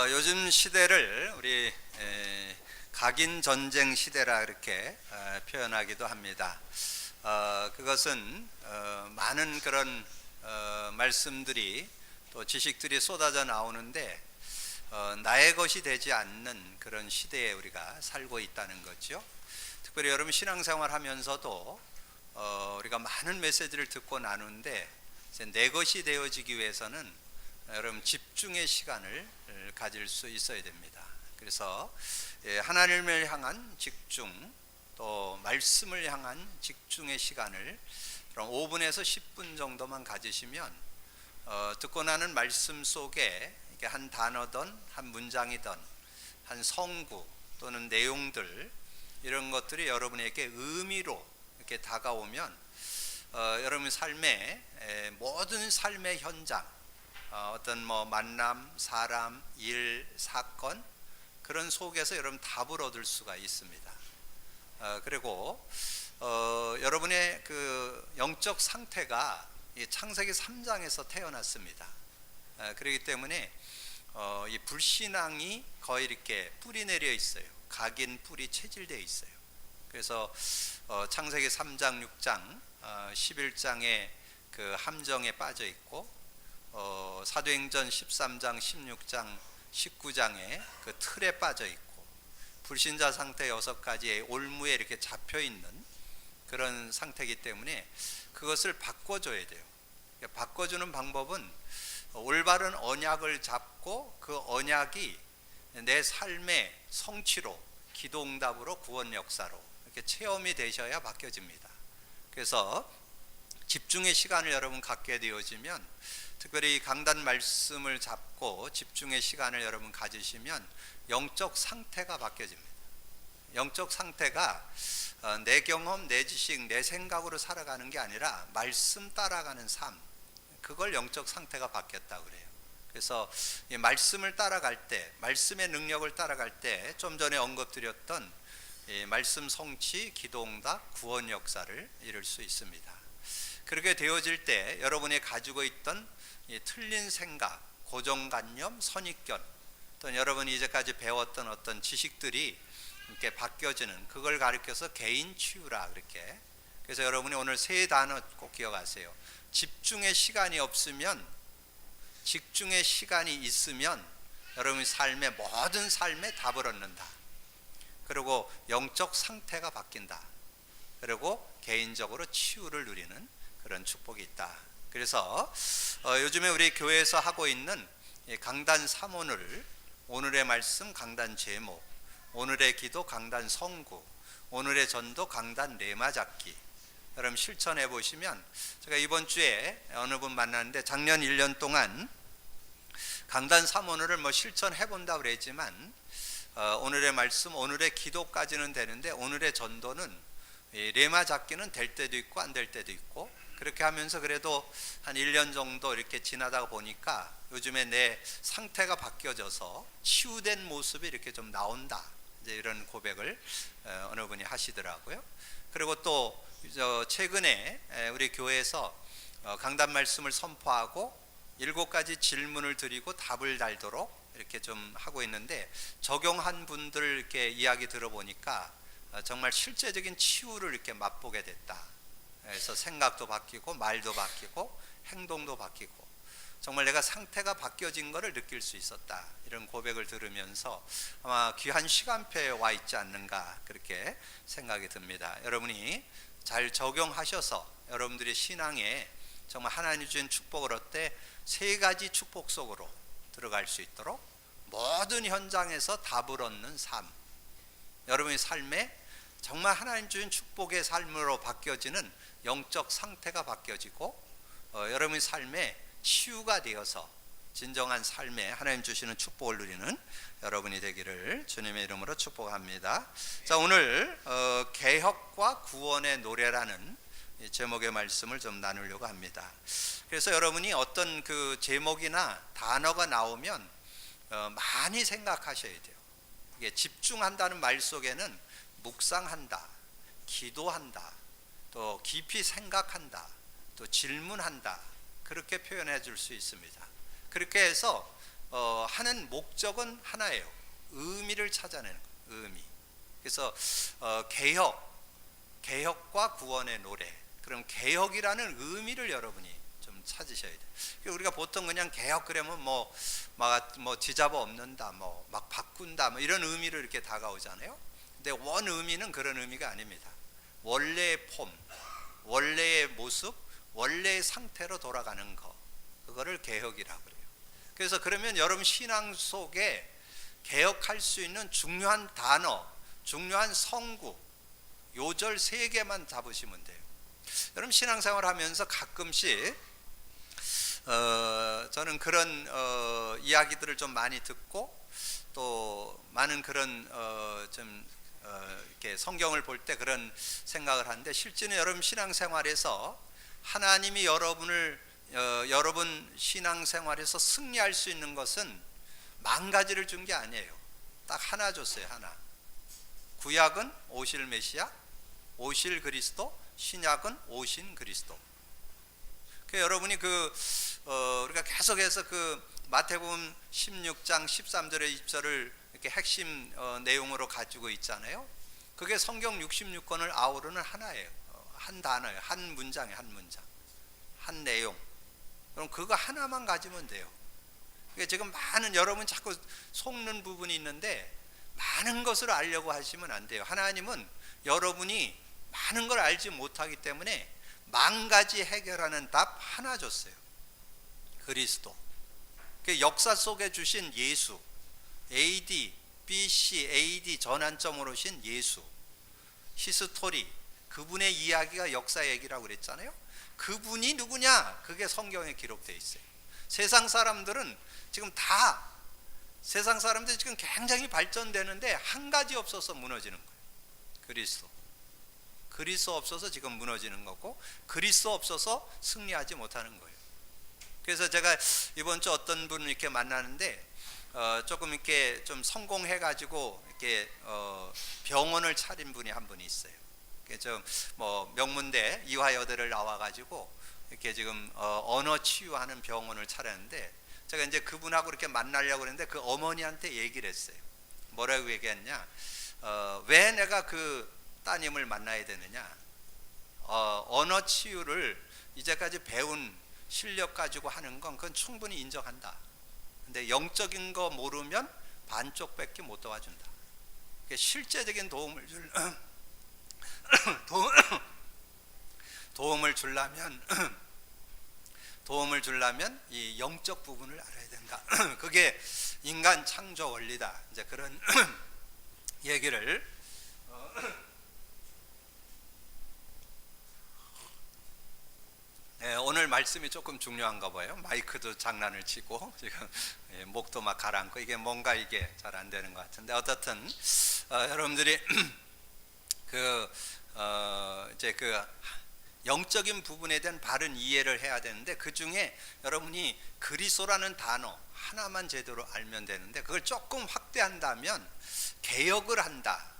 요즘 시대를 우리 각인 전쟁 시대라 이렇게 표현하기도 합니다. 그것은 많은 그런 말씀들이 또 지식들이 쏟아져 나오는데 나의 것이 되지 않는 그런 시대에 우리가 살고 있다는 거죠. 특별히 여러분 신앙생활 하면서도 우리가 많은 메시지를 듣고 나누는데 이제 내 것이 되어지기 위해서는 여러분 집중의 시간을 가질 수 있어야 됩니다. 그래서 하나님을 향한 집중, 또 말씀을 향한 집중의 시간을 그럼 5분에서 10분 정도만 가지시면 듣고 나는 말씀 속에 이게 한 단어든 한 문장이든 한 성구 또는 내용들 이런 것들이 여러분에게 의미로 이렇게 다가오면 여러분 삶의 모든 삶의 현장, 어떤 만남, 사람, 일, 사건 그런 속에서 여러분 답을 얻을 수가 있습니다. 그리고 여러분의 그 영적 상태가 창세기 3장에서 태어났습니다. 그렇기 때문에 이 불신앙이 거의 이렇게 뿌리 내려 있어요. 각인 뿌리 체질되어 있어요. 그래서 창세기 3장, 6장, 11장의 그 함정에 빠져 있고 사도행전 13장, 16장, 19장에 그 틀에 빠져 있고 불신자 상태 6가지의 올무에 이렇게 잡혀 있는 그런 상태이기 때문에 그것을 바꿔줘야 돼요. 바꿔주는 방법은 올바른 언약을 잡고 그 언약이 내 삶의 성취로, 기도응답으로, 구원 역사로 이렇게 체험이 되셔야 바뀌어집니다. 그래서 집중의 시간을 여러분 갖게 되어지면, 특별히 강단 말씀을 잡고 집중의 시간을 여러분 가지시면 영적 상태가 바뀌어집니다. 영적 상태가 내 경험, 내 지식, 내 생각으로 살아가는 게 아니라 말씀 따라가는 삶, 그걸 영적 상태가 바뀌었다고 그래요. 그래서 이 말씀을 따라갈 때, 말씀의 능력을 따라갈 때 좀 전에 언급드렸던 이 말씀 성취, 기도응답, 구원 역사를 이룰 수 있습니다. 그렇게 되어질 때 여러분이 가지고 있던 이 틀린 생각, 고정관념, 선입견, 또 여러분이 이제까지 배웠던 어떤 지식들이 이렇게 바뀌어지는, 그걸 가리켜서 개인 치유라 그렇게. 그래서 여러분이 오늘 세 단어 꼭 기억하세요. 집중의 시간이 없으면, 집중의 시간이 있으면 여러분의 삶의 모든 삶에 답을 얻는다. 그리고 영적 상태가 바뀐다. 그리고 개인적으로 치유를 누리는 그런 축복이 있다. 그래서 요즘에 우리 교회에서 하고 있는 강단 3오늘, 오늘의 말씀 강단 제목, 오늘의 기도 강단 성구, 오늘의 전도 강단 레마 잡기, 여러분 실천해 보시면, 제가 이번 주에 어느 분 만났는데 작년 1년 동안 강단 3오늘을 실천해 본다고 그랬지만 오늘의 말씀, 오늘의 기도까지는 되는데 오늘의 전도는 레마 잡기는 될 때도 있고 안 될 때도 있고, 그렇게 하면서 그래도 한 1년 정도 이렇게 지나다 보니까 요즘에 내 상태가 바뀌어져서 치유된 모습이 이렇게 좀 나온다, 이제 이런 고백을 어느 분이 하시더라고요. 그리고 또 최근에 우리 교회에서 강단 말씀을 선포하고 7가지 질문을 드리고 답을 달도록 이렇게 좀 하고 있는데, 적용한 분들 이렇게 이야기 들어보니까 정말 실제적인 치유를 이렇게 맛보게 됐다. 그래서 생각도 바뀌고 말도 바뀌고 행동도 바뀌고 정말 내가 상태가 바뀌어진 것을 느낄 수 있었다, 이런 고백을 들으면서 아마 귀한 시간표에 와 있지 않는가 그렇게 생각이 듭니다. 여러분이 잘 적용하셔서 여러분들의 신앙에 정말 하나님 주신 축복을 얻되 3가지 축복 속으로 들어갈 수 있도록 모든 현장에서 답을 얻는 삶, 여러분의 삶에 정말 하나님 주신 축복의 삶으로 바뀌어지는 영적 상태가 바뀌어지고 여러분의 삶에 치유가 되어서 진정한 삶에 하나님 주시는 축복을 누리는 여러분이 되기를 주님의 이름으로 축복합니다. 자, 오늘 개혁과 구원의 노래라는 제목의 말씀을 좀 나누려고 합니다. 그래서 여러분이 어떤 그 제목이나 단어가 나오면 많이 생각하셔야 돼요. 이게 집중한다는 말 속에는 묵상한다, 기도한다, 또 깊이 생각한다, 또 질문한다, 그렇게 표현해 줄 수 있습니다. 그렇게 해서 하는 목적은 하나예요. 의미를 찾아내는 거예요. 의미. 그래서 개혁과 구원의 노래. 그럼 개혁이라는 의미를 여러분이 좀 찾으셔야 돼요. 우리가 보통 그냥 개혁 그러면 뭐 지잡아 없는다, 막 바꾼다, 이런 의미로 이렇게 다가오잖아요. 근데 원 의미는 그런 의미가 아닙니다. 원래의 폼, 원래의 모습, 원래의 상태로 돌아가는 거, 그거를 개혁이라고 그래요. 그래서 그러면 여러분 신앙 속에 개혁할 수 있는 중요한 단어, 중요한 성구, 요절 3개만 잡으시면 돼요. 여러분 신앙생활 하면서 가끔씩 저는 그런 이야기들을 좀 많이 듣고 또 많은 그런 이렇게 성경을 볼 때 그런 생각을 하는데, 실제는 여러분 신앙생활에서 하나님이 여러분 신앙생활에서 승리할 수 있는 것은 10,000가지를 준 게 아니에요. 딱 하나 줬어요. 하나. 구약은 오실 메시아, 오실 그리스도, 신약은 오신 그리스도. 그 여러분이 우리가 계속해서 마태복음 16장 13절의 20절을 이렇게 핵심 내용으로 가지고 있잖아요. 그게 성경 66권을 아우르는 하나예요. 한 단어예요. 한 문장이에요. 한 문장. 한 내용. 그럼 그거 하나만 가지면 돼요. 그러니까 지금 많은 여러분 자꾸 속는 부분이 있는데 많은 것을 알려고 하시면 안 돼요. 하나님은 여러분이 많은 걸 알지 못하기 때문에 10,000가지 해결하는 답 하나 줬어요. 그리스도. 그 역사 속에 주신 예수, AD, BC, AD 전환점으로 오신 예수, 히스토리, 그분의 이야기가 역사 얘기라고 그랬잖아요. 그분이 누구냐? 그게 성경에 기록되어 있어요. 세상 사람들은 지금 굉장히 발전되는데 한 가지 없어서 무너지는 거예요. 그리스도 없어서 지금 무너지는 거고, 그리스도 없어서 승리하지 못하는 거예요. 그래서 제가 이번 주 어떤 분을 이렇게 만나는데 조금 이렇게 좀 성공해가지고 이렇게 병원을 차린 분이 한 분이 있어요. 좀 명문대 이화여대를 나와가지고 이렇게 지금 언어 치유하는 병원을 차렸는데, 제가 이제 그분하고 이렇게 만나려고 그랬는데 그 어머니한테 얘기를 했어요. 뭐라고 얘기했냐? 왜 내가 그 따님을 만나야 되느냐? 언어 치유를 이제까지 배운 실력 가지고 하는 건 그건 충분히 인정한다. 근데 영적인 거 모르면 반쪽밖에 못 도와준다. 실제적인 도움을 주려면 이 영적 부분을 알아야 된다. 그게 인간 창조 원리다. 이제 그런 얘기를 오늘 말씀이 조금 중요한가 봐요. 마이크도 장난을 치고 지금 목도 막 가라앉고 이게 뭔가 이게 잘 안 되는 것 같은데, 어떻든 여러분들이 이제 영적인 부분에 대한 바른 이해를 해야 되는데, 그 중에 여러분이 그리스도라는 단어 하나만 제대로 알면 되는데, 그걸 조금 확대한다면 개혁을 한다.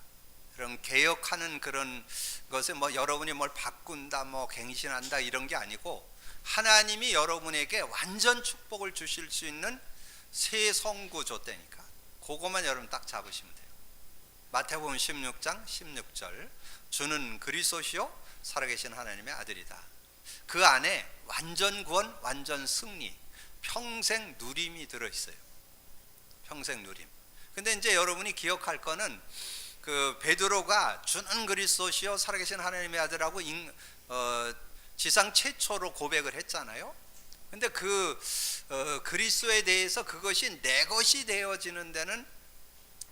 그런 개혁하는 그런 것에 여러분이 뭘 바꾼다, 갱신한다 이런 게 아니고, 하나님이 여러분에게 완전 축복을 주실 수 있는 새 성구 줬다니까. 그것만 여러분 딱 잡으시면 돼요. 마태복음 16장 16절, 주는 그리스도시요 살아계신 하나님의 아들이다. 그 안에 완전 구원, 완전 승리, 평생 누림이 들어있어요. 평생 누림. 근데 이제 여러분이 기억할 거는 베드로가 주는 그리스도시요 살아계신 하나님의 아들하고 지상 최초로 고백을 했잖아요. 근데 그리스도에 대해서 그것이 내 것이 되어지는 데는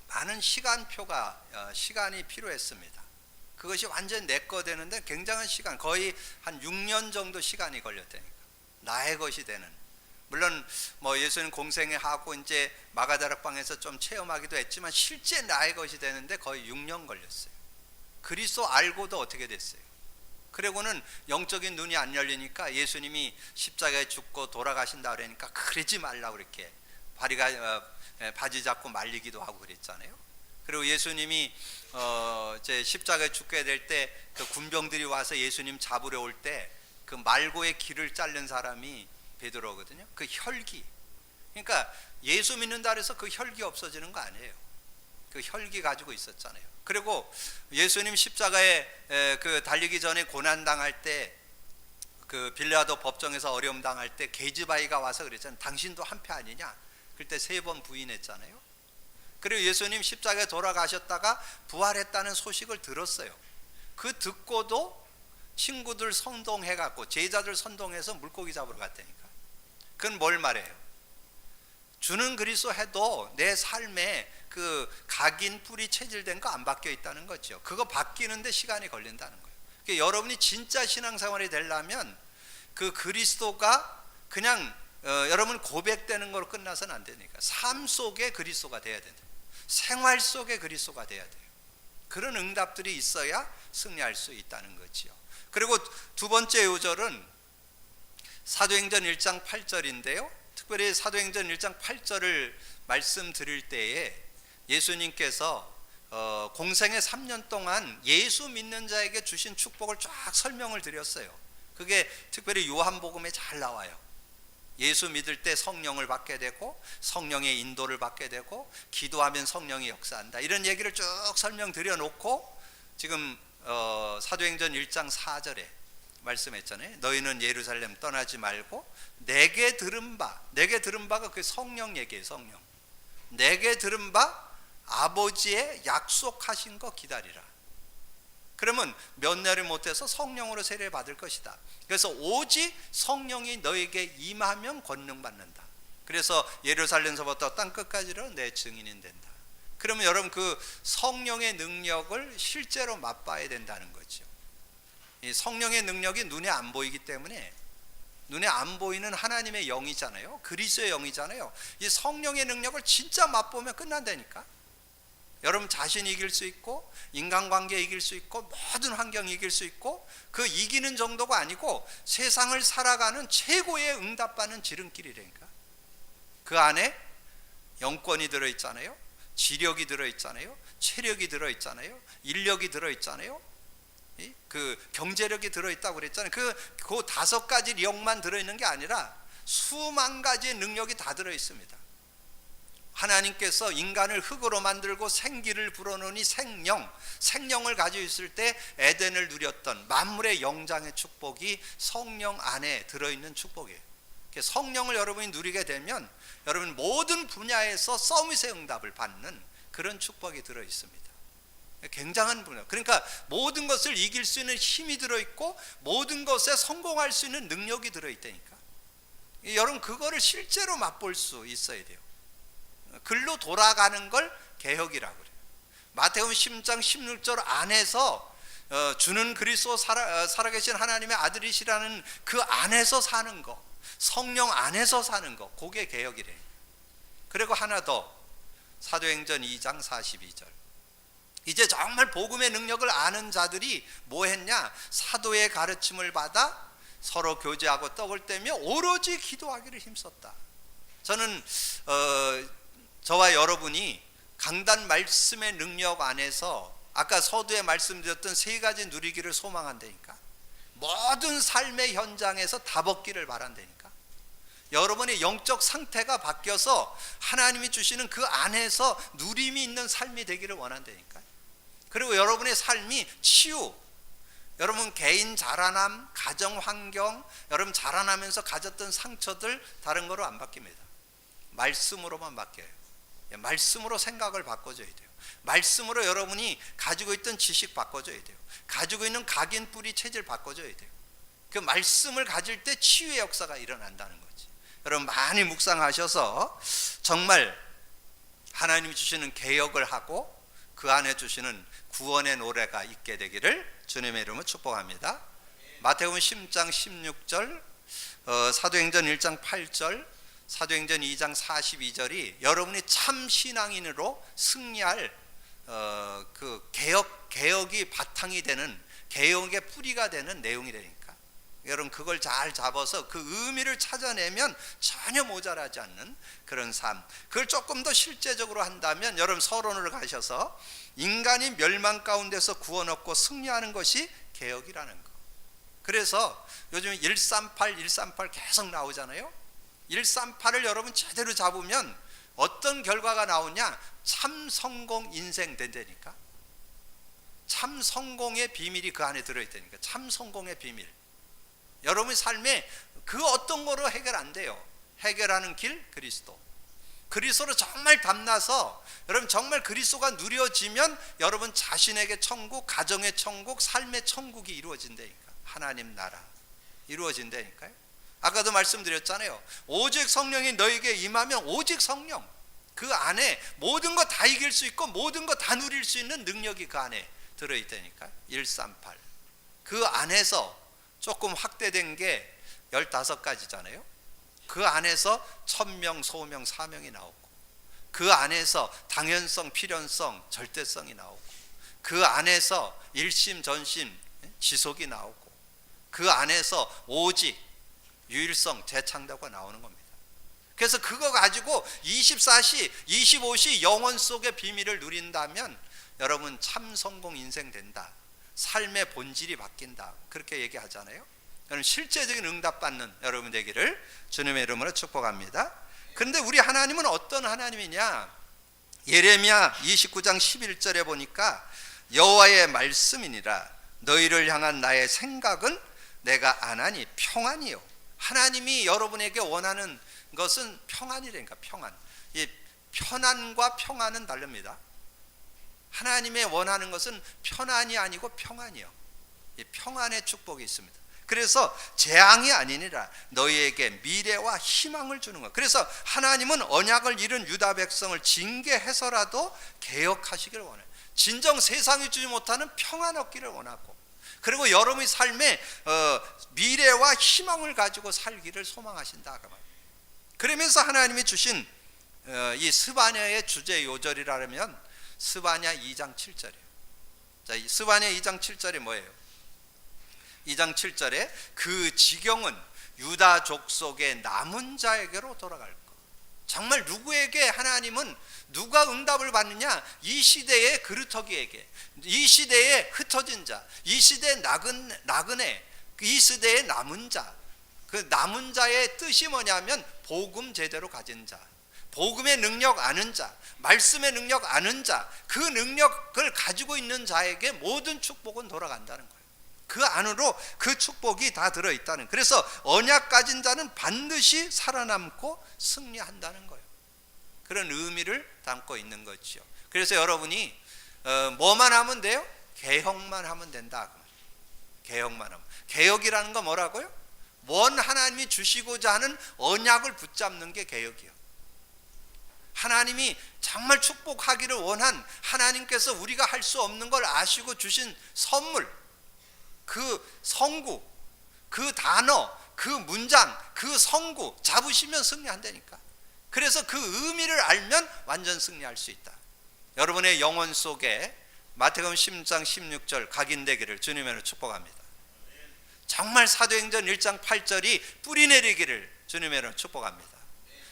많은 시간이 필요했습니다. 그것이 완전 내 거 되는데 굉장한 시간, 거의 한 6년 정도 시간이 걸렸다니까. 나의 것이 되는. 물론 예수님 공생에 하고 이제 마가다락방에서 좀 체험하기도 했지만 실제 나의 것이 되는데 거의 6년 걸렸어요. 그리스도 알고도 어떻게 됐어요? 그리고는 영적인 눈이 안 열리니까 예수님이 십자가에 죽고 돌아가신다 그러니까 그러지 말라고 이렇게 바지 잡고 말리기도 하고 그랬잖아요. 그리고 예수님이 이제 십자가에 죽게 될 때 그 군병들이 와서 예수님 잡으러 올 때 그 말고의 길을 자른 사람이 베드로거든요. 그 혈기, 그러니까 예수 믿는다 해서 그 혈기 없어지는 거 아니에요. 그 혈기 가지고 있었잖아요. 그리고 예수님 십자가에 그 달리기 전에 고난 당할 때, 그 빌라도 법정에서 어려움 당할 때 게즈바이가 와서 그랬잖아요. 당신도 한패 아니냐? 그때 3번 부인했잖아요. 그리고 예수님 십자가에 돌아가셨다가 부활했다는 소식을 들었어요. 그 듣고도 친구들 선동해갖고, 제자들 선동해서 물고기 잡으러 갔다니까. 그건 뭘 말해요? 주는 그리스도 해도 내 삶에 그 각인 뿌리 체질된 거 안 바뀌어 있다는 거죠. 그거 바뀌는데 시간이 걸린다는 거예요. 그러니까 여러분이 진짜 신앙생활이 되려면 그 그리스도가 그냥 여러분 고백되는 걸로 끝나서는 안 되니까 삶 속에 그리스도가 돼야 된다. 생활 속에 그리스도가 돼야 돼요. 그런 응답들이 있어야 승리할 수 있다는 거지요. 그리고 두 번째 요절은 사도행전 1장 8절인데요. 특별히 사도행전 1장 8절을 말씀드릴 때에 예수님께서 공생의 3년 동안 예수 믿는 자에게 주신 축복을 쫙 설명을 드렸어요. 그게 특별히 요한복음에 잘 나와요. 예수 믿을 때 성령을 받게 되고, 성령의 인도를 받게 되고, 기도하면 성령이 역사한다, 이런 얘기를 쭉 설명드려 놓고 지금 사도행전 1장 4절에 말씀했잖아요. 너희는 예루살렘 떠나지 말고 내게 들은 바, 내게 들은 바가 그 성령 얘기예요. 성령. 내게 들은 바 아버지의 약속하신 거 기다리라. 그러면 면례를 못해서 성령으로 세례 받을 것이다. 그래서 오직 성령이 너에게 임하면 권능 받는다. 그래서 예루살렘서부터 땅 끝까지로 내 증인이 된다. 그러면 여러분 그 성령의 능력을 실제로 맛봐야 된다는 거죠. 이 성령의 능력이 눈에 안 보이기 때문에, 눈에 안 보이는 하나님의 영이잖아요. 그리스도의 영이잖아요. 이 성령의 능력을 진짜 맛보면 끝난다니까. 여러분 자신이 이길 수 있고, 인간관계 이길 수 있고, 모든 환경 이길 수 있고, 그 이기는 정도가 아니고 세상을 살아가는 최고의 응답받는 지름길이라니까. 그 안에 영권이 들어있잖아요. 지력이 들어있잖아요. 체력이 들어있잖아요. 인력이 들어있잖아요. 그 경제력이 들어있다고 그랬잖아요. 그 5가지 력만 들어있는 게 아니라 수만 가지의 능력이 다 들어있습니다. 하나님께서 인간을 흙으로 만들고 생기를 불어넣으니 생명을 가지고 있을 때 에덴을 누렸던 만물의 영장의 축복이 성령 안에 들어있는 축복이에요. 성령을 여러분이 누리게 되면 여러분 모든 분야에서 서밋의 응답을 받는 그런 축복이 들어있습니다. 굉장한 분야. 그러니까 모든 것을 이길 수 있는 힘이 들어있고, 모든 것에 성공할 수 있는 능력이 들어있다니까. 여러분 그거를 실제로 맛볼 수 있어야 돼요. 글로 돌아가는 걸 개혁이라고 그래요. 마태복음 10장 16절 안에서 주는 그리스도 살아계신 하나님의 아들이시라는 그 안에서 사는 거, 성령 안에서 사는 거, 그게 개혁이래요. 그리고 하나 더, 사도행전 2장 42절. 이제 정말 복음의 능력을 아는 자들이 뭐 했냐? 사도의 가르침을 받아 서로 교제하고 떡을 떼며 오로지 기도하기를 힘썼다. 저는 저와 여러분이 강단 말씀의 능력 안에서 아까 서두에 말씀드렸던 3가지 누리기를 소망한다니까. 모든 삶의 현장에서 다 벗기를 바란다니까. 여러분의 영적 상태가 바뀌어서 하나님이 주시는 그 안에서 누림이 있는 삶이 되기를 원한다니까. 그리고 여러분의 삶이 치유, 여러분 개인 자라남, 가정 환경, 여러분 자라나면서 가졌던 상처들 다른 거로 안 바뀝니다. 말씀으로만 바뀌어요. 말씀으로 생각을 바꿔줘야 돼요. 말씀으로 여러분이 가지고 있던 지식 바꿔줘야 돼요. 가지고 있는 각인 뿌리 체질 바꿔줘야 돼요. 그 말씀을 가질 때 치유의 역사가 일어난다는 거지. 여러분 많이 묵상하셔서 정말 하나님이 주시는 개혁을 하고 그 안에 주시는 구원의 노래가 있게 되기를 주님의 이름으로 축복합니다. 마태복음 10장 16절, 사도행전 1장 8절, 사도행전 2장 42절이 여러분이 참 신앙인으로 승리할 그 개혁이 바탕이 되는, 개혁의 뿌리가 되는 내용이라니까. 여러분 그걸 잘 잡아서 그 의미를 찾아내면 전혀 모자라지 않는 그런 삶, 그걸 조금 더 실제적으로 한다면 여러분 서론을 가셔서 인간이 멸망 가운데서 구원 얻고 승리하는 것이 개혁이라는 거. 그래서 요즘 138 계속 나오잖아요. 138을 여러분 제대로 잡으면 어떤 결과가 나오냐? 참 성공 인생 된다니까. 참 성공의 비밀이 그 안에 들어있다니까. 참 성공의 비밀. 여러분 삶에 그 어떤 거로 해결 안 돼요. 해결하는 길 그리스도. 그리스도로 정말 담나서 여러분 정말 그리스도가 누려지면 여러분 자신에게 천국, 가정의 천국, 삶의 천국이 이루어진다니까. 하나님 나라 이루어진다니까요. 아까도 말씀드렸잖아요. 오직 성령이 너에게 임하면 오직 성령, 그 안에 모든 거 다 이길 수 있고 모든 거 다 누릴 수 있는 능력이 그 안에 들어있다니까. 138. 그 안에서 조금 확대된 게 15가지잖아요. 그 안에서 천명, 소명, 사명이 나오고, 그 안에서 당연성, 필연성, 절대성이 나오고, 그 안에서 일심, 전심, 지속이 나오고, 그 안에서 오직, 유일성, 재창조가 나오는 겁니다. 그래서 그거 가지고 24시, 25시 영혼 속의 비밀을 누린다면 여러분 참 성공 인생 된다. 삶의 본질이 바뀐다. 그렇게 얘기하잖아요. 여러분 실제적인 응답 받는 여러분 되기를 주님의 이름으로 축복합니다. 그런데 우리 하나님은 어떤 하나님이냐? 예레미야 29장 11절에 보니까 여호와의 말씀이니라 너희를 향한 나의 생각은 내가 안하니 평안이요. 하나님이 여러분에게 원하는 것은 평안이라니까. 평안. 이 편안과 평안은 다릅니다. 하나님의 원하는 것은 편안이 아니고 평안이요. 이 평안의 축복이 있습니다. 그래서 재앙이 아니니라 너희에게 미래와 희망을 주는 것. 그래서 하나님은 언약을 잃은 유다 백성을 징계해서라도 개혁하시기를 원해요. 진정 세상이 주지 못하는 평안 얻기를 원하고, 그리고 여러분의 삶에 미래와 희망을 가지고 살기를 소망하신다. 그러면서 하나님이 주신 이 스바냐의 주제 요절이라면 스바냐 2장 7절이에요. 자, 이 스바냐 2장 7절이 뭐예요? 2장 7절에 그 지경은 유다 족속의 남은 자에게로 돌아갈 것. 정말 누구에게 하나님은 누가 응답을 받느냐? 이 시대의 그루터기에게, 이 시대의 흩어진 자, 이 시대의 나그네, 이 시대의 남은 자. 그 남은 자의 뜻이 뭐냐면 복음 제대로 가진 자, 복음의 능력 아는 자, 말씀의 능력 아는 자, 그 능력을 가지고 있는 자에게 모든 축복은 돌아간다는 거예요. 그 안으로 그 축복이 다 들어있다는. 그래서 언약 가진 자는 반드시 살아남고 승리한다는 거예요. 그런 의미를 담고 있는 거죠. 그래서 여러분이 뭐만 하면 돼요? 개혁만 하면 된다. 개혁만 하면. 개혁이라는 거 뭐라고요? 원 하나님이 주시고자 하는 언약을 붙잡는 게 개혁이에요. 하나님이 정말 축복하기를 원한, 하나님께서 우리가 할 수 없는 걸 아시고 주신 선물, 그 성구, 그 단어, 그 문장, 그 성구 잡으시면 승리한다니까. 그래서 그 의미를 알면 완전 승리할 수 있다. 여러분의 영혼 속에 마태복음 10장 16절 각인되기를 주님으로 축복합니다. 정말 사도행전 1장 8절이 뿌리 내리기를 주님으로 축복합니다.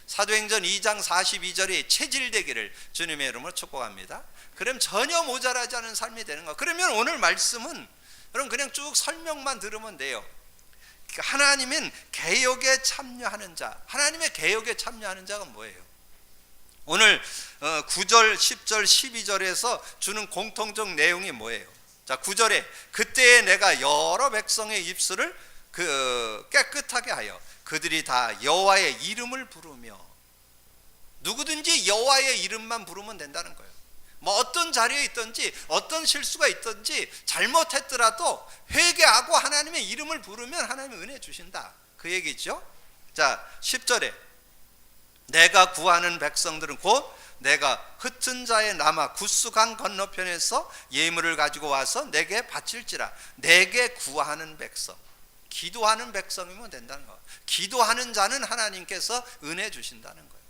사도행전 2장 42절이 체질되기를 주님의 이름으로 축복합니다. 그럼 전혀 모자라지 않은 삶이 되는 거. 그러면 오늘 말씀은 여러분 그냥 쭉 설명만 들으면 돼요. 하나님은 개혁에 참여하는 자. 하나님의 개혁에 참여하는 자가 뭐예요? 오늘 9절, 10절, 12절에서 주는 공통적 내용이 뭐예요? 자, 9절에 그때에 내가 여러 백성의 입술을 깨끗하게 하여 그들이 다 여호와의 이름을 부르며. 누구든지 여호와의 이름만 부르면 된다는 거예요. 뭐 어떤 자리에 있든지 어떤 실수가 있든지 잘못했더라도 회개하고 하나님의 이름을 부르면 하나님이 은혜 주신다, 그 얘기죠. 자, 10절에 내가 구하는 백성들은 곧 내가 흩은 자의 남아 구스강 건너편에서 예물을 가지고 와서 내게 바칠지라. 내게 구하는 백성, 기도하는 백성이면 된다는 거예요. 기도하는 자는 하나님께서 은혜 주신다는 거예요.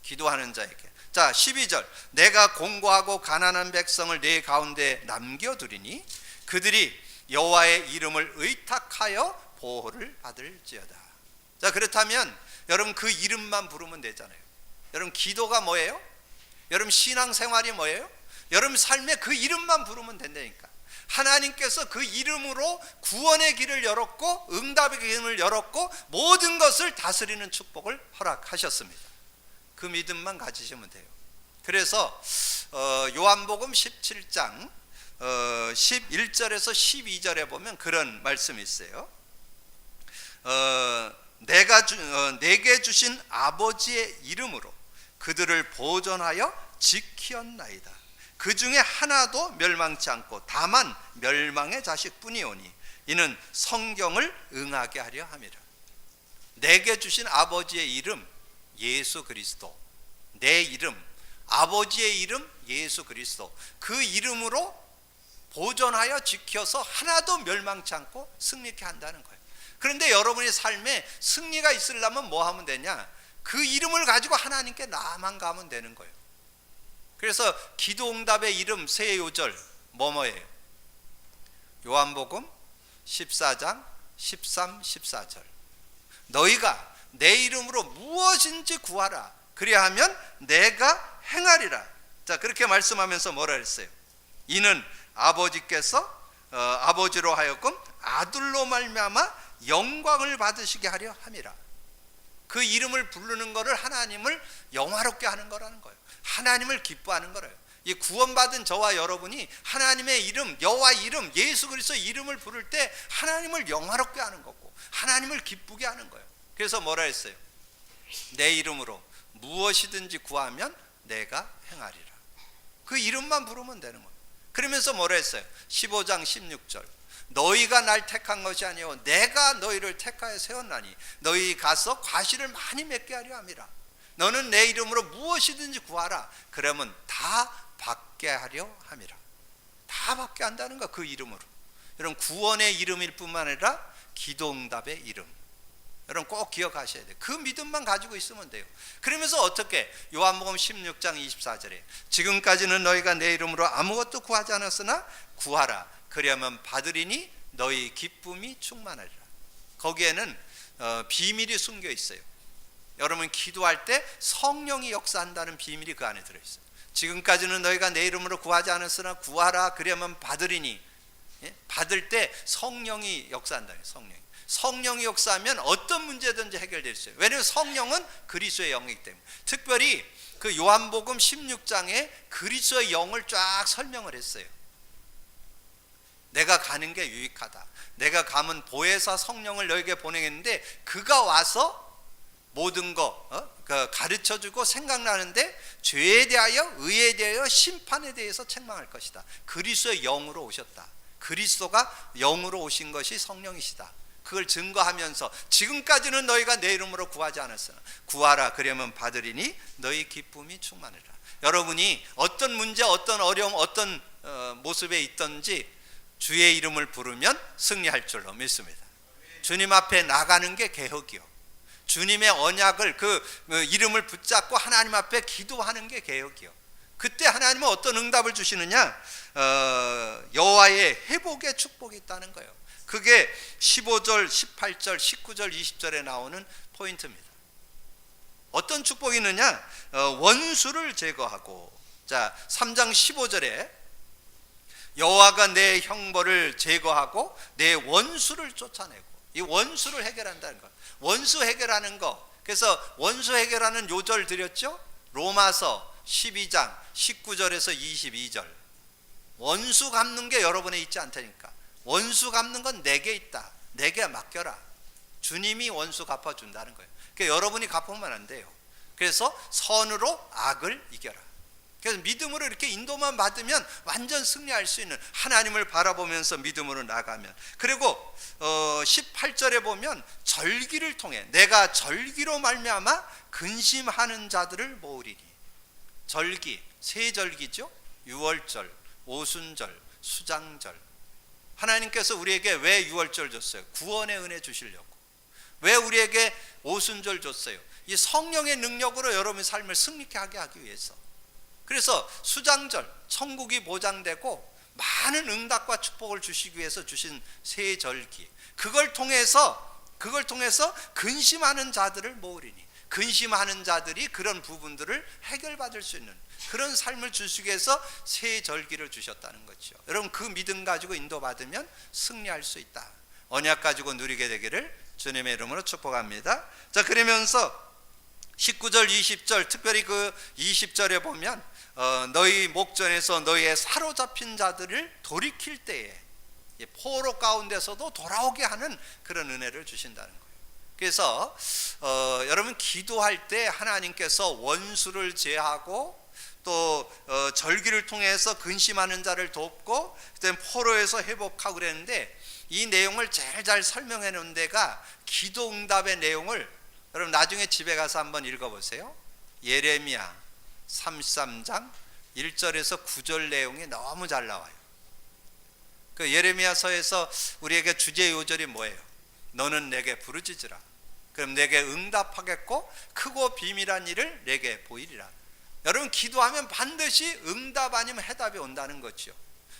기도하는 자에게. 자, 12절 내가 공고하고 가난한 백성을 내 가운데 남겨두리니 그들이 여호와의 이름을 의탁하여 보호를 받을지어다. 자, 그렇다면 여러분 그 이름만 부르면 되잖아요. 여러분 기도가 뭐예요? 여러분 신앙생활이 뭐예요? 여러분 삶에 그 이름만 부르면 된다니까. 하나님께서 그 이름으로 구원의 길을 열었고 응답의 길을 열었고 모든 것을 다스리는 축복을 허락하셨습니다. 그 믿음만 가지시면 돼요. 그래서 요한복음 17장 11절에서 12절에 보면 그런 말씀이 있어요. 내게 주신 아버지의 이름으로 그들을 보존하여 지키었나이다. 그 중에 하나도 멸망치 않고 다만 멸망의 자식뿐이오니 이는 성경을 응하게 하려 함이라. 내게 주신 아버지의 이름 예수 그리스도, 내 이름 아버지의 이름 예수 그리스도, 그 이름으로 보존하여 지켜서 하나도 멸망치 않고 승리케 한다는 거예요. 그런데 여러분의 삶에 승리가 있으려면 뭐 하면 되냐? 그 이름을 가지고 하나님께 나아만 가면 되는 거예요. 그래서 기도응답의 이름 세 요절 뭐예요? 요한복음 14장 13, 14절 너희가 내 이름으로 무엇인지 구하라 그리하면 내가 행하리라. 자, 그렇게 말씀하면서 뭐라 했어요? 이는 아버지께서 아버지로 하여금 아들로 말미암아 영광을 받으시게 하려 함이라. 그 이름을 부르는 것을 하나님을 영화롭게 하는 거라는 거예요. 하나님을 기뻐하는 거예요. 이 구원받은 저와 여러분이 하나님의 이름, 여호와 이름, 예수 그리스도 이름을 부를 때 하나님을 영화롭게 하는 거고 하나님을 기쁘게 하는 거예요. 그래서 뭐라 했어요? 내 이름으로 무엇이든지 구하면 내가 행하리라. 그 이름만 부르면 되는 거예요. 그러면서 뭐라 했어요? 15장 16절 너희가 날 택한 것이 아니요 내가 너희를 택하여 세웠나니 너희 가서 과실을 많이 맺게 하려 함이라. 너는 내 이름으로 무엇이든지 구하라. 그러면 다 받게 하려 함이라. 다 받게 한다는 거, 그 이름으로. 여러분, 구원의 이름일 뿐만 아니라 기도응답의 이름. 여러분 꼭 기억하셔야 돼요. 그 믿음만 가지고 있으면 돼요. 그러면서 어떻게? 요한복음 16장 24절에 지금까지는 너희가 내 이름으로 아무것도 구하지 않았으나 구하라. 그리하면 받으리니 너희 기쁨이 충만하리라. 거기에는 비밀이 숨겨 있어요. 여러분 기도할 때 성령이 역사한다는 비밀이 그 안에 들어있어요. 지금까지는 너희가 내 이름으로 구하지 않았으나 구하라. 그러면 받으리니. 받을 때 성령이 역사한다는 거예요. 성령이 역사하면 어떤 문제든지 해결될 수 있어요. 왜냐하면 성령은 그리스도의 영이기 때문에. 특별히 그 요한복음 16장에 그리스도의 영을 쫙 설명을 했어요. 내가 가는 게 유익하다. 내가 가면 보혜사 성령을 너에게 보내겠는데 그가 와서 모든 거 가르쳐주고 생각나는데 죄에 대하여 의에 대하여 심판에 대해서 책망할 것이다. 그리스도의 영으로 오셨다. 그리스도가 영으로 오신 것이 성령이시다. 그걸 증거하면서 지금까지는 너희가 내 이름으로 구하지 않았으나 구하라. 그러면 받으리니 너희 기쁨이 충만하리라. 여러분이 어떤 문제, 어떤 어려움, 어떤 모습에 있든지 주의 이름을 부르면 승리할 줄로 믿습니다. 주님 앞에 나가는 게 개혁이요. 주님의 언약을 그 이름을 붙잡고 하나님 앞에 기도하는 게 개혁이요. 그때 하나님은 어떤 응답을 주시느냐? 여호와의 회복의 축복이 있다는 거예요. 그게 15절, 18절, 19절, 20절에 나오는 포인트입니다. 어떤 축복이 있느냐? 원수를 제거하고. 자, 3장 15절에 여호와가 내 형벌을 제거하고 내 원수를 쫓아내고. 이 원수를 해결한다는 거. 원수 해결하는 거. 그래서 원수 해결하는 요절 드렸죠? 로마서 12장 19절에서 22절. 원수 갚는 게 여러분에 있지 않다니까. 원수 갚는 건 내게 있다. 내게 맡겨라. 주님이 원수 갚아준다는 거예요. 그러니까 여러분이 갚으면 안 돼요. 그래서 선으로 악을 이겨라. 그래서 믿음으로 이렇게 인도만 받으면 완전 승리할 수 있는, 하나님을 바라보면서 믿음으로 나가면. 그리고 18절에 보면 절기를 통해 내가 절기로 말미암아 근심하는 자들을 모으리니. 절기, 세 절기죠. 유월절, 오순절, 수장절. 하나님께서 우리에게 왜 유월절 줬어요? 구원의 은혜 주시려고. 왜 우리에게 오순절 줬어요? 이 성령의 능력으로 여러분의 삶을 승리케 하기 위해서. 그래서 수장절, 천국이 보장되고 많은 응답과 축복을 주시기 위해서 주신 세 절기. 그걸 통해서 근심하는 자들을 모으리니. 근심하는 자들이 그런 부분들을 해결받을 수 있는 그런 삶을 주시기 위해서 새 절기를 주셨다는 거죠. 여러분 그 믿음 가지고 인도받으면 승리할 수 있다. 언약 가지고 누리게 되기를 주님의 이름으로 축복합니다. 자, 그러면서 19절 20절 특별히 그 20절에 보면 너희 목전에서 너희의 사로잡힌 자들을 돌이킬 때에 포로 가운데서도 돌아오게 하는 그런 은혜를 주신다는 거예요. 그래서 여러분 기도할 때 하나님께서 원수를 제하고 또 절기를 통해서 근심하는 자를 돕고 그다음에 포로에서 회복하고 그랬는데 이 내용을 제일 잘 설명해 놓은 데가 기도응답의 내용을 여러분 나중에 집에 가서 한번 읽어보세요. 예레미야 33장 1절에서 9절 내용이 너무 잘 나와요. 그 예레미야서에서 우리에게 주제 요절이 뭐예요? 너는 내게 부르짖으라. 그럼 내게 응답하겠고 크고 비밀한 일을 내게 보이리라. 여러분 기도하면 반드시 응답 아니면 해답이 온다는 거죠.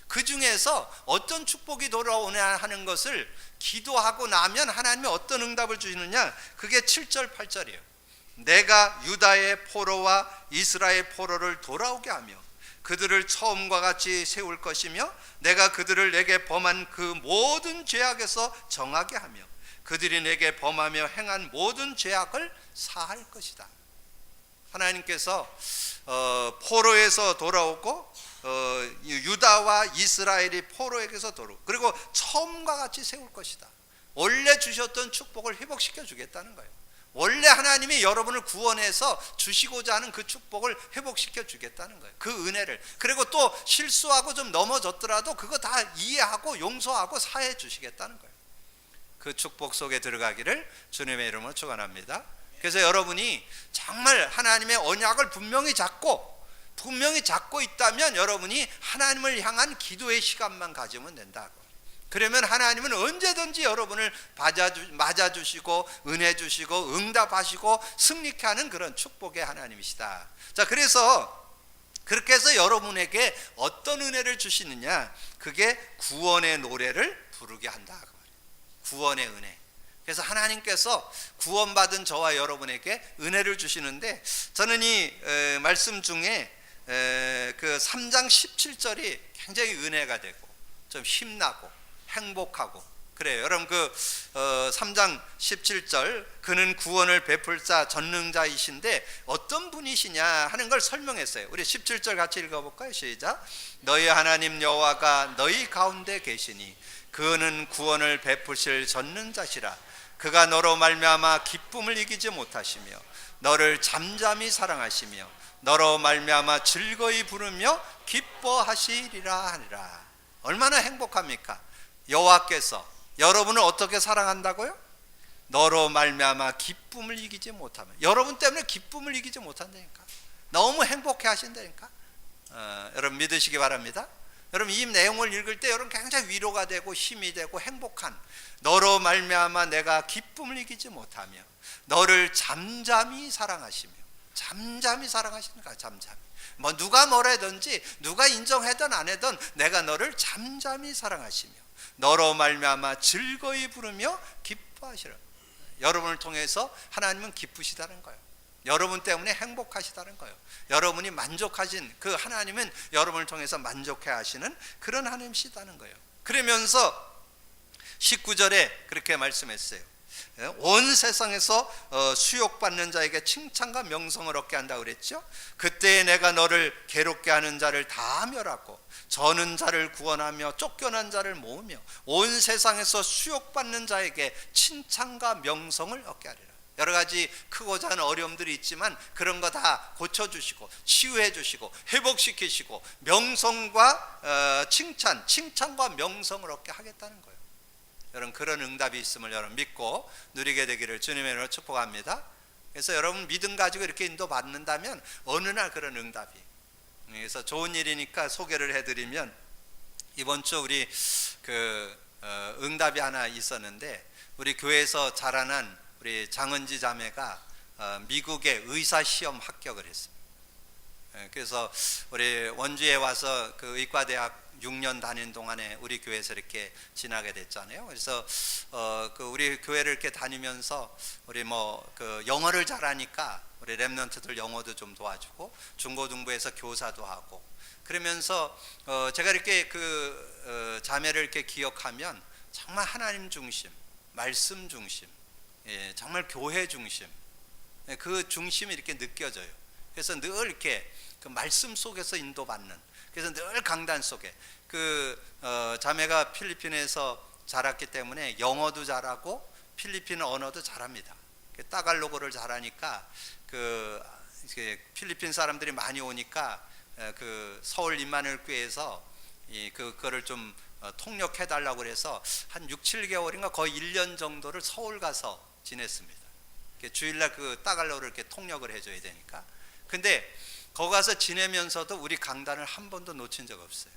그 중에서 어떤 축복이 돌아오냐 하는 것을 기도하고 나면 하나님이 어떤 응답을 주시느냐, 그게 7절 8절이에요. 내가 유다의 포로와 이스라엘 포로를 돌아오게 하며 그들을 처음과 같이 세울 것이며 내가 그들을 내게 범한 그 모든 죄악에서 정하게 하며 그들이 내게 범하며 행한 모든 죄악을 사할 것이다. 하나님께서 포로에서 돌아오고 유다와 이스라엘이 포로에게서 돌아오고 그리고 처음과 같이 세울 것이다. 원래 주셨던 축복을 회복시켜 주겠다는 거예요. 원래 하나님이 여러분을 구원해서 주시고자 하는 그 축복을 회복시켜 주겠다는 거예요. 그 은혜를. 그리고 또 실수하고 좀 넘어졌더라도 그거 다 이해하고 용서하고 사해 주시겠다는 거예요. 그 축복 속에 들어가기를 주님의 이름으로 축원합니다. 그래서 여러분이 정말 하나님의 언약을 분명히 잡고 있다면 여러분이 하나님을 향한 기도의 시간만 가지면 된다고. 그러면 하나님은 언제든지 여러분을 맞아주시고 은혜 주시고 응답하시고 승리케 하는 그런 축복의 하나님이시다. 자, 그래서 그렇게 해서 여러분에게 어떤 은혜를 주시느냐, 그게 구원의 노래를 부르게 한다. 구원의 은혜. 그래서 하나님께서 구원받은 저와 여러분에게 은혜를 주시는데, 저는 이 말씀 중에 그 3장 17절이 굉장히 은혜가 되고 좀 힘나고 행복하고 그래요. 여러분 그 3장 17절, 그는 구원을 베풀자 전능자이신데 어떤 분이시냐 하는 걸 설명했어요. 우리 17절 같이 읽어볼까요? 시작. 너희 하나님 여호와가 너희 가운데 계시니 그는 구원을 베푸실 전능자시라. 그가 너로 말미암아 기쁨을 이기지 못하시며 너를 잠잠히 사랑하시며 너로 말미암아 즐거이 부르며 기뻐하시리라 하니라. 얼마나 행복합니까? 여호와께서 여러분을 어떻게 사랑한다고요? 너로 말미암아 기쁨을 이기지 못하면, 여러분 때문에 기쁨을 이기지 못한다니까. 너무 행복해 하신다니까. 여러분 믿으시기 바랍니다. 여러분 이 내용을 읽을 때 여러분 굉장히 위로가 되고 힘이 되고 행복한, 너로 말미암아 내가 기쁨을 이기지 못하며 너를 잠잠히 사랑하시며, 잠잠히 사랑하시는 거야. 잠잠히. 뭐 누가 뭐라든지 누가 인정하든 안 하든 내가 너를 잠잠히 사랑하시며 너로 말미암아 즐거이 부르며 기뻐하시라. 여러분을 통해서 하나님은 기쁘시다는 거예요. 여러분 때문에 행복하시다는 거예요. 여러분이 만족하신 그 하나님은 여러분을 통해서 만족해 하시는 그런 하나님이시다는 거예요. 그러면서 19절에 그렇게 말씀했어요. 온 세상에서 수욕받는 자에게 칭찬과 명성을 얻게 한다고 그랬죠. 그때 내가 너를 괴롭게 하는 자를 다 멸하고 저는 자를 구원하며 쫓겨난 자를 모으며 온 세상에서 수욕받는 자에게 칭찬과 명성을 얻게 하리라. 여러 가지 크고자 하는 어려움들이 있지만 그런 거 다 고쳐주시고 치유해 주시고 회복시키시고 명성과 칭찬과 명성을 얻게 하겠다는 거예요. 여러분 그런 응답이 있음을 여러분 믿고 누리게 되기를 주님의 이름으로 축복합니다. 그래서 여러분 믿음 가지고 이렇게 인도받는다면 어느 날 그런 응답이. 그래서 좋은 일이니까 소개를 해드리면, 이번 주 우리 응답이 하나 있었는데, 우리 교회에서 자라난 우리 장은지 자매가 미국의 의사 시험 합격을 했습니다. 그래서 우리 원주에 와서 그 의과대학 6년 다닌 동안에 우리 교회에서 이렇게 지나게 됐잖아요. 그래서 그 우리 교회를 이렇게 다니면서 우리 뭐 그 영어를 잘하니까 우리 랩런트들 영어도 좀 도와주고 중고등부에서 교사도 하고 그러면서 제가 이렇게 그 자매를 이렇게 기억하면 정말 하나님 중심, 말씀 중심, 정말 교회 중심, 그 중심이 이렇게 느껴져요. 그래서 늘 이렇게 그 말씀 속에서 인도받는. 그래서 늘 강단 속에 그 자매가 필리핀에서 자랐기 때문에 영어도 잘하고 필리핀 언어도 잘합니다. 따갈로그를 잘하니까 그 필리핀 사람들이 많이 오니까 그 서울 임마누엘 교회에서 그거를 좀 통역해 달라고 그래서 한 6, 7개월인가 거의 1년 정도를 서울 가서 지냈습니다. 주일날 그 따갈로그를 이렇게 통역을 해줘야 되니까. 근데 거기 가서 지내면서도 우리 강단을 한 번도 놓친 적 없어요.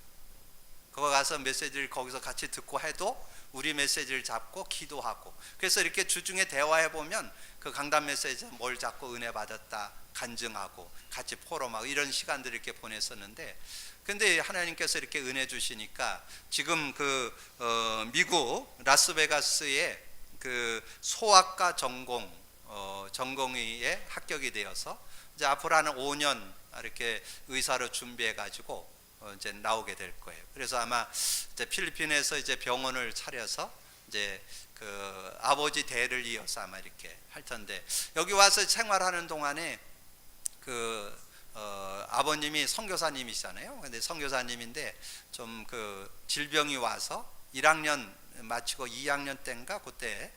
거기 가서 메시지를 거기서 같이 듣고 해도 우리 메시지를 잡고 기도하고, 그래서 이렇게 주중에 대화해 보면 그 강단 메시지 뭘 잡고 은혜 받았다 간증하고 같이 포럼하고 이런 시간들을 이렇게 보냈었는데, 근데 하나님께서 이렇게 은혜 주시니까 지금 그 미국 라스베가스의 그 소아과 전공의에 합격이 되어서 이제 앞으로 한 5년 이렇게 의사로 준비해 가지고 이제 나오게 될 거예요. 그래서 아마 이제 필리핀에서 이제 병원을 차려서 이제 그 아버지 대를 이어서 아마 이렇게 할 텐데, 여기 와서 생활하는 동안에 그 아버님이 선교사님이시잖아요. 근데 선교사님인데 좀 그 질병이 와서 1학년 마치고 2학년 때인가 그때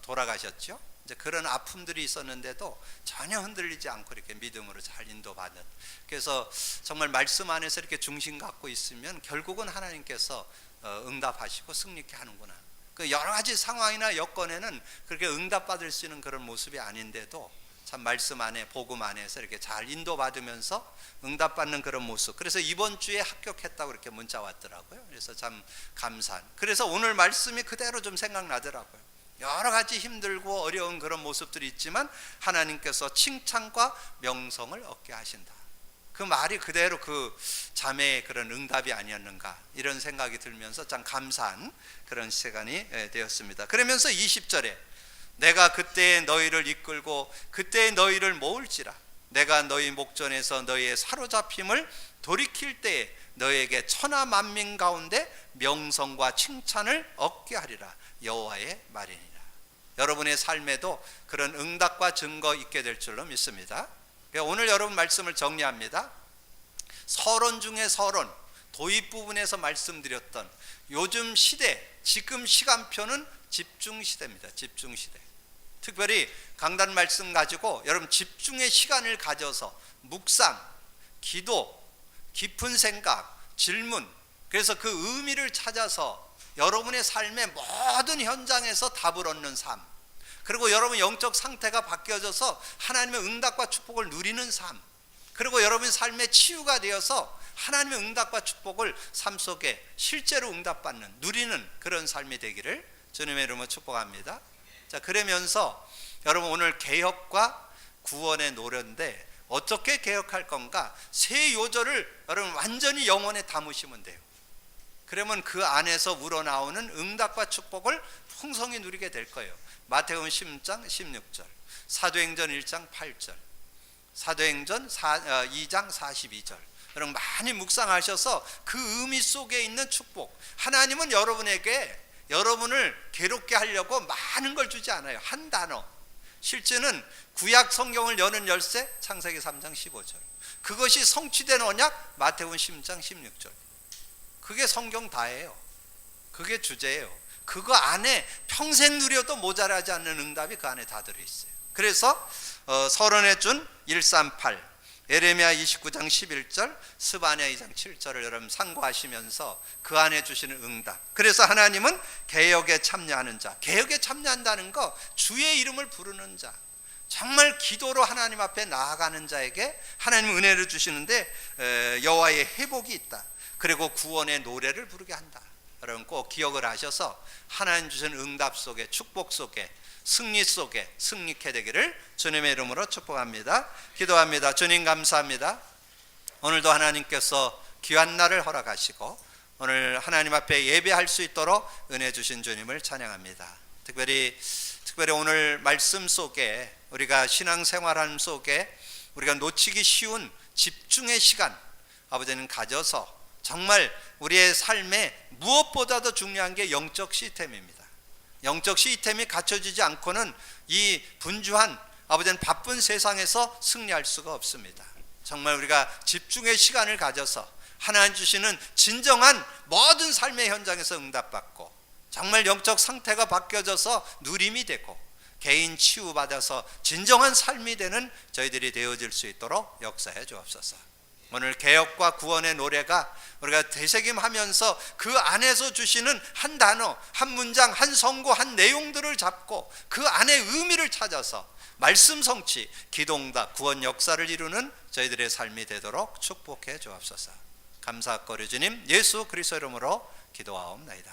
돌아가셨죠. 이제 그런 아픔들이 있었는데도 전혀 흔들리지 않고 이렇게 믿음으로 잘 인도받는. 그래서 정말 말씀 안에서 이렇게 중심 갖고 있으면 결국은 하나님께서 응답하시고 승리케 하는구나. 그 여러 가지 상황이나 여건에는 그렇게 응답받을 수 있는 그런 모습이 아닌데도 참 말씀 안에 복음 안에서 이렇게 잘 인도받으면서 응답받는 그런 모습. 그래서 이번 주에 합격했다고 이렇게 문자 왔더라고요. 그래서 참 감사한. 그래서 오늘 말씀이 그대로 좀 생각나더라고요. 여러 가지 힘들고 어려운 그런 모습들이 있지만 하나님께서 칭찬과 명성을 얻게 하신다. 그 말이 그대로 그 자매의 그런 응답이 아니었는가, 이런 생각이 들면서 참 감사한 그런 시간이 되었습니다. 그러면서 20절에 내가 그때에 너희를 이끌고 그때에 너희를 모을지라, 내가 너희 목전에서 너희의 사로잡힘을 돌이킬 때에 너희에게 천하 만민 가운데 명성과 칭찬을 얻게 하리라, 여호와의 말이니라. 여러분의 삶에도 그런 응답과 증거 있게 될 줄로 믿습니다. 오늘 여러분 말씀을 정리합니다. 서론 중에 서론, 도입 부분에서 말씀드렸던 요즘 시대, 지금 시간표는 집중 시대입니다. 집중 시대. 특별히 강단 말씀 가지고 여러분 집중의 시간을 가져서 묵상, 기도, 깊은 생각, 질문, 그래서 그 의미를 찾아서 여러분의 삶의 모든 현장에서 답을 얻는 삶, 그리고 여러분 영적 상태가 바뀌어져서 하나님의 응답과 축복을 누리는 삶, 그리고 여러분의 삶의 치유가 되어서 하나님의 응답과 축복을 삶 속에 실제로 응답받는, 누리는 그런 삶이 되기를 주님의 이름으로 축복합니다. 자, 그러면서 여러분 오늘 개혁과 구원의 노래인데 어떻게 개혁할 건가? 세 요절을 여러분 완전히 영혼에 담으시면 돼요. 그러면 그 안에서 우러나오는 응답과 축복을 풍성히 누리게 될 거예요. 마태복음 10장 16절, 사도행전 1장 8절, 사도행전 2장 42절. 여러분 많이 묵상하셔서 그 의미 속에 있는 축복, 하나님은 여러분에게 여러분을 괴롭게 하려고 많은 걸 주지 않아요. 한 단어. 실제는 구약 성경을 여는 열쇠 창세기 3장 15절, 그것이 성취된 언약 마태복음 10장 16절. 그게 성경 다예요. 그게 주제예요. 그거 안에 평생 누려도 모자라지 않는 응답이 그 안에 다 들어있어요. 그래서 서론해 준 138, 에레미야 29장 11절, 스바냐 2장 7절을 여러분 상고하시면서 그 안에 주시는 응답. 그래서 하나님은 개혁에 참여하는 자, 개혁에 참여한다는 거 주의 이름을 부르는 자, 정말 기도로 하나님 앞에 나아가는 자에게 하나님 은혜를 주시는데 여호와의 회복이 있다. 그리고 구원의 노래를 부르게 한다. 여러분 꼭 기억을 하셔서 하나님 주신 응답 속에, 축복 속에 승리 속에 승리케 되기를 주님의 이름으로 축복합니다. 기도합니다. 주님 감사합니다. 오늘도 하나님께서 귀한 날을 허락하시고 오늘 하나님 앞에 예배할 수 있도록 은혜 주신 주님을 찬양합니다. 특별히 오늘 말씀 속에 우리가 신앙생활하는 속에 우리가 놓치기 쉬운 집중의 시간 아버지는 가져서 정말 우리의 삶에 무엇보다도 중요한 게 영적 시스템입니다. 영적 시스템이 갖춰지지 않고는 이 분주한 아버지는 바쁜 세상에서 승리할 수가 없습니다. 정말 우리가 집중의 시간을 가져서 하나님 주시는 진정한 모든 삶의 현장에서 응답받고 정말 영적 상태가 바뀌어져서 누림이 되고 개인 치유받아서 진정한 삶이 되는 저희들이 되어질 수 있도록 역사해 주옵소서. 오늘 개혁과 구원의 노래가 우리가 되새김하면서 그 안에서 주시는 한 단어, 한 문장, 한 성구, 한 내용들을 잡고 그 안에 의미를 찾아서 말씀 성취, 기도응답, 구원 역사를 이루는 저희들의 삶이 되도록 축복해 주옵소서. 감사거리 주님 예수 그리스도 이름으로 기도하옵나이다.